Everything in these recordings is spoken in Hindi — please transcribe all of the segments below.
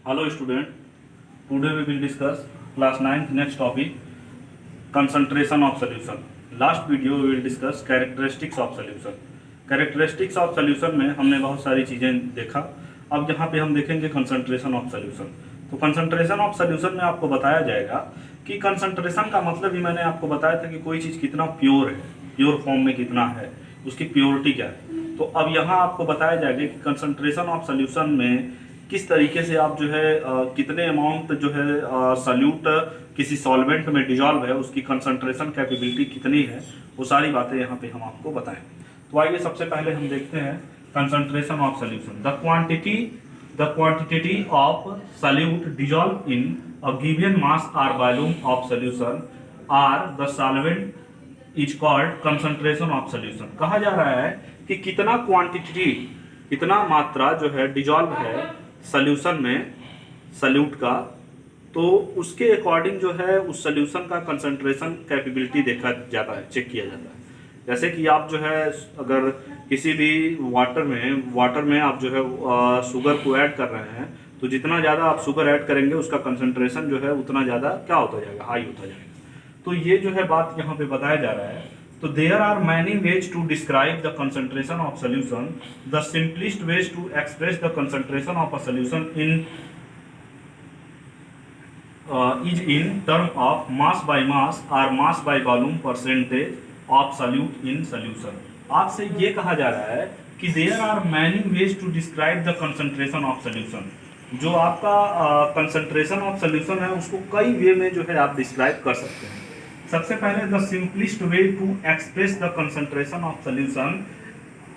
Hello student, today we will discuss class 9th next topic concentration of solution. Last video we will discuss characteristics of solution. Characteristics of solution में हमने बहुत सारी चीज़ें देखा। अब यहाँ पे हम देखेंगे concentration of solution। तो concentration of solution में आपको बताया जाएगा कि concentration का मतलब ही मैंने आपको बताया था कि कोई चीज़ कितना प्योर है, प्योर फॉर्म में कितना है, उसकी प्योरिटी क्या है। तो अब यहाँ आपको बताया जाएगा कि concentration of solution में किस तरीके से आप जो है कितने अमाउंट जो है सल्यूट किसी सॉल्वेंट में डिजॉल्व है उसकी कंसंट्रेशन कैपेबिलिटी कितनी है, वो सारी बातें यहाँ पे हम आपको बताएंगे। तो आइए सबसे पहले हम देखते हैं concentration of solution. The quantity of solute dissolve in a given mass or volume of solution or the solvent is called concentration of solution. कहा जा रहा है कि कितना क्वांटिटी, कितना मात्रा जो है डिजॉल्व है सॉल्यूशन में सल्यूट का, तो उसके अकॉर्डिंग जो है उस सॉल्यूशन का कंसंट्रेशन कैपेबिलिटी देखा जाता है, चेक किया जाता है। जैसे कि आप जो है अगर किसी भी वाटर में आप जो है शुगर को ऐड कर रहे हैं, तो जितना ज़्यादा आप शुगर ऐड करेंगे उसका कंसंट्रेशन जो है उतना ज़्यादा क्या होता जाएगा, हाई होता जाएगा। तो ये जो है बात यहाँ पे बताया जा रहा है। तो there are many ways to describe the concentration of solution. The simplest ways to express the concentration of a solution is in term of mass by mass or mass by volume percentage of solute in solution. आपसे ये कहा जा रहा है कि there are many ways to describe the concentration of solution. जो आपका concentration of solution है उसको कई वे में जो है आप डिस्क्राइब कर सकते हैं। सबसे पहले the simplest way to express the concentration of solution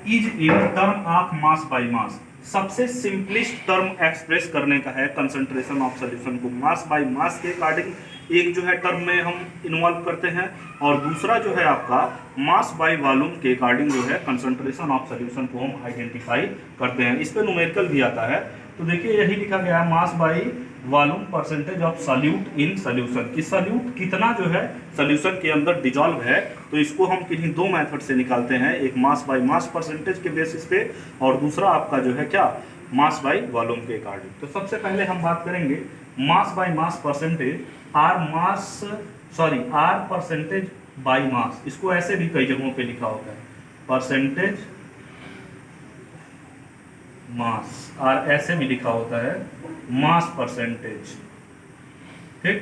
is in term of mass by mass. सबसे सिंपलेस्ट टर्म एक्सप्रेस करने का है कंसंट्रेशन ऑफ सॉल्यूशन को मास बाय मास के अकॉर्डिंग एक जो है टर्म में हम इन्वॉल्व करते हैं, और दूसरा जो है आपका मास बाय वॉल्यूम के अकॉर्डिंग जो है कंसंट्रेशन ऑफ सॉल्यूशन को हम आइडेंटिफाई करते हैं। इस पे न्यूमेरिकल भी आता है। तो देखिए यही लिखा गया है मास by volume percentage of solute in solution, कि सॉल्यूट कितना जो है सॉल्यूशन के अंदर डिजॉल्व है। तो इसको हम किन्हीं दो मेथड से निकालते हैं, एक मास बाय मास परसेंटेज के बेसिस पे और दूसरा आपका जो है क्या मास बाय वॉल्यूम के अकॉर्डिंग। तो सबसे पहले हम बात करेंगे mass by mass percentage or percentage by mass. इसको ऐसे भी कई जगहों पे लिखा होता है परसेंटेज मास, और ऐसे भी लिखा होता है मास परसेंटेज। ठीक,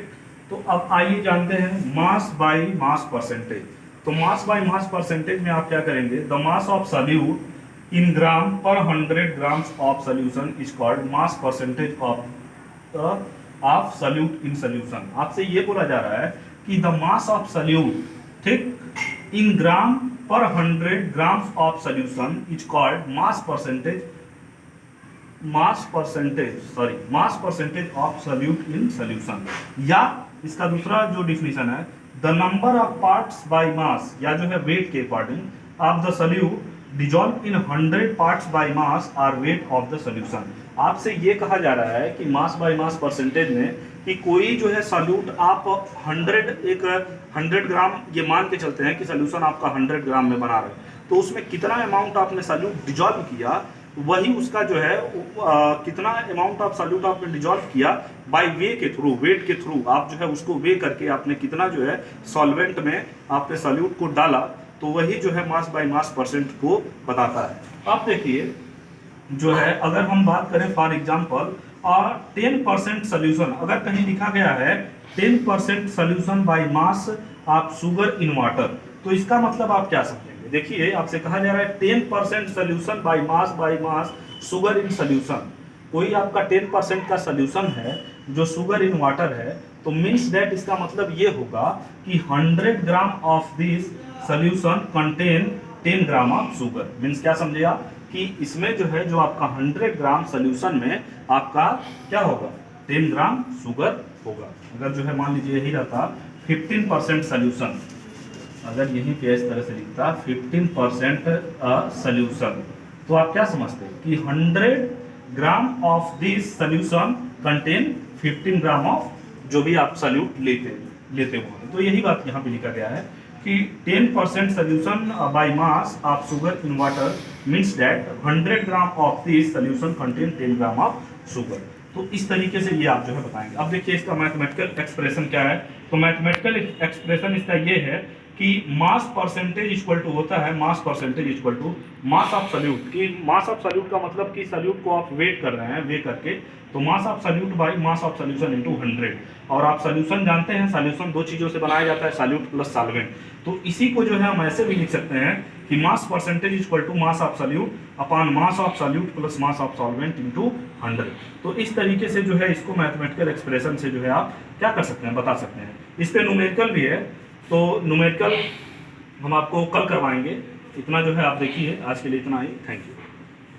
तो अब आइए जानते हैं मास बाय मास परसेंटेज। तो मास बाय मास परसेंटेज में आप क्या करेंगे, the mass of solute in gram पर 100 grams of solution is called mass percentage of solute in solution. आपसे ये बोला जा रहा है कि द मास ऑफ सॉल्यूट, ठीक, इन ग्राम पर 100 grams of solution is called mass percentage of solute in solution. या इसका दूसरा जो डिफिनीशन है the number of parts by mass, या जो है वेट के according of the solute dissolve in 100 parts by mass or weight of the solution. आपसे ये कहा जा रहा है कि मास बाय मास परसेंटेज में कि कोई जो है सॉल्यूट आप 100 ग्राम, ये मान के चलते हैं कि सॉल्यूशन आपका 100 ग्राम में बना रहे हैं, तो उसमें कितना अमाउंट आपने सॉल्यूट डिजॉल्व किया, वही उसका जो है कितना अमाउंट ऑफ सॉल्यूट आपने डिजॉल्व किया बाय वे के थ्रू, वेट के थ्रू आप जो है उसको वे करके आपने कितना जो है सॉल्वेंट में आपने सॉल्यूट को डाला, तो वही जो है मास बाय मास परसेंट को बताता है। अब देखिए जो है अगर हम बात करें फॉर एग्जांपल 10% सॉल्यूशन, अगर कहीं लिखा गया है 10% solution by mass of sugar in water, तो इसका मतलब आप क्या समझेंगे। देखिए आपसे कहा जा रहा है 10% solution by mass sugar in solution. कोई आपका 10% का सॉल्यूशन है जो शुगर इन वाटर है, तो मींस दैट इसका मतलब ये होगा कि 100 gram of this solution contain 10 gram of sugar. Means क्या समझे आप कि इसमें जो है जो आपका 100 ग्राम सॉल्यूशन में आपका क्या होगा 10 ग्राम शुगर होगा। अगर जो है मान लीजिए यही रहता 15% सॉल्यूशन, अगर यहीं पे इस तरह से लिखता 15% सॉल्यूशन, तो आप क्या समझते हैं कि 100 gram of this solution contain 15 gram of जो भी आप सॉल्यूट लेते हो। तो यही बात यहाँ पे लिखा गया है कि 10% solution by mass of sugar in water means that 100 gram of this solution contain 10 gram of sugar। तो इस तरीके से ये आप जो है बताएंगे। अब देखिए इसका मैथमेटिकल एक्सप्रेशन क्या है। तो मैथमेटिकल एक्सप्रेशन इसका ये है कि मास परसेंटेज इक्वल टू होता है, mass percentage equal to mass of solute. कि मास ऑफ सल्यूट का मतलब कि सल्यूट को आप वेट कर रहे हैं, वे करके, तो मास of salute by mass of solution into 100। और आप सोल्यूशन जानते हैं, सोल्यूशन दो चीज़ों से बनाया जाता है, सल्यूट प्लस सॉल्वेंट। तो इसी को जो है हम ऐसे भी लिख सकते हैं कि mass percentage equal to mass of solute upon mass of solute plus mass of solvent into 100। तो इस तरीके से जो है इसको मैथमेटिकल एक्सप्रेशन से जो है आप क्या कर सकते हैं, बता सकते हैं। इस पे न्यूमेरिकल भी है, तो न्यूमेरिकल हम आपको कल करवाएंगे। इतना जो है आप देखिए, आज के लिए इतना ही, थैंक यू।